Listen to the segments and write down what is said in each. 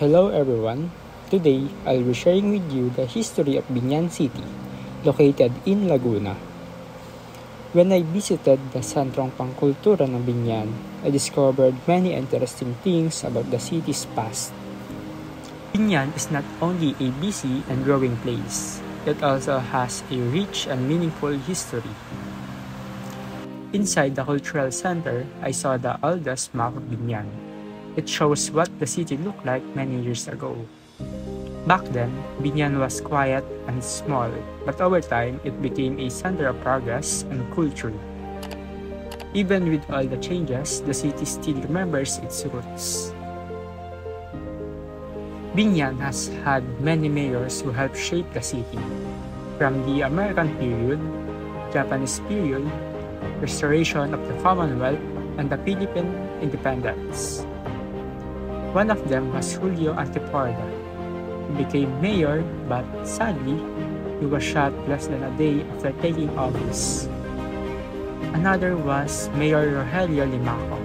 Hello everyone. Today, I'll be sharing with you the history of Binyan City, located in Laguna. When I visited the Sentrong Pangkultura ng Binyan, I discovered many interesting things about the city's past. Binyan is not only a busy and growing place, it also has a rich and meaningful history. Inside the cultural center, I saw the oldest map of Binyan. It shows what the city looked like many years ago. Back then, Binyan was quiet and small, but over time, it became a center of progress and culture. Even with all the changes, the city still remembers its roots. Binyan has had many mayors who helped shape the city, from the American period, Japanese period, restoration of the Commonwealth, and the Philippine independence. One of them was Julio Antiporda. He became mayor, but sadly, he was shot less than a day after taking office. Another was Mayor Rogelio Limaco.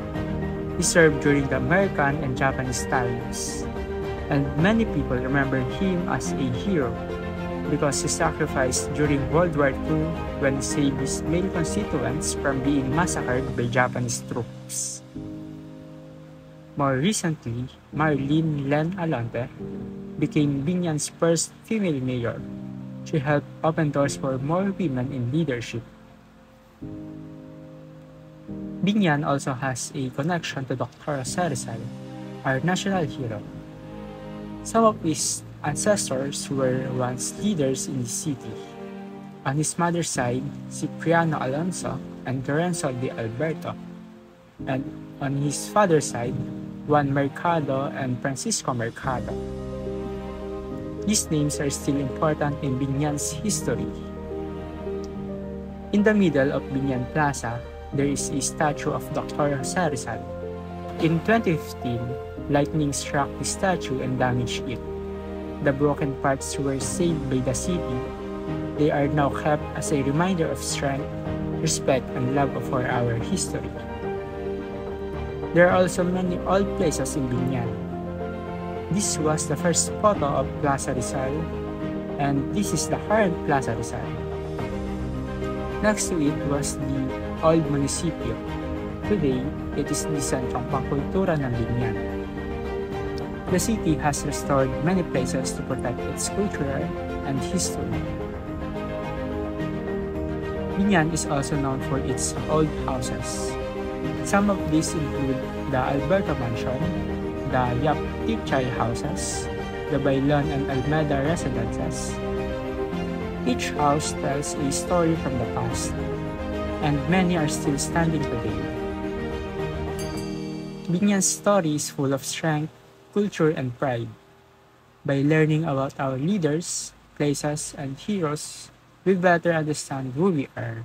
He served during the American and Japanese times, and many people remember him as a hero because he sacrificed during World War II when he saved his male constituents from being massacred by Japanese troops. More recently, Marlene Len Alante became Binyan's first female mayor. She helped open doors for more women in leadership. Binyan also has a connection to Dr. Jose Rizal, our national hero. Some of his ancestors were once leaders in the city. On his mother's side, Cipriano Alonso and Lorenzo de Alberto, and on his father's side, Juan Mercado and Francisco Mercado. These names are still important in Binyan's history. In the middle of Binyan Plaza, there is a statue of Dr. Jose Rizal. In 2015, lightning struck the statue and damaged it. The broken parts were saved by the city. They are now kept as a reminder of strength, respect, and love for our history. There are also many old places in Binyan. This was the first photo of Plaza Rizal, and this is the current Plaza Rizal. Next to it was the old municipio. Today, it is the Sentrong Pangkultura ng Binyan. The city has restored many places to protect its culture and history. Binyan is also known for its old houses. Some of these include the Alberto Mansion, the Yap Tipchay houses, the Bailon and Almeda residences. Each house tells a story from the past, and many are still standing today. Binyan's story is full of strength, culture, and pride. By learning about our leaders, places, and heroes, we better understand who we are.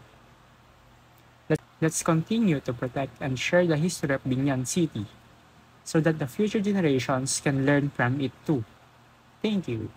Let's continue to protect and share the history of Binyan City so that the future generations can learn from it too. Thank you.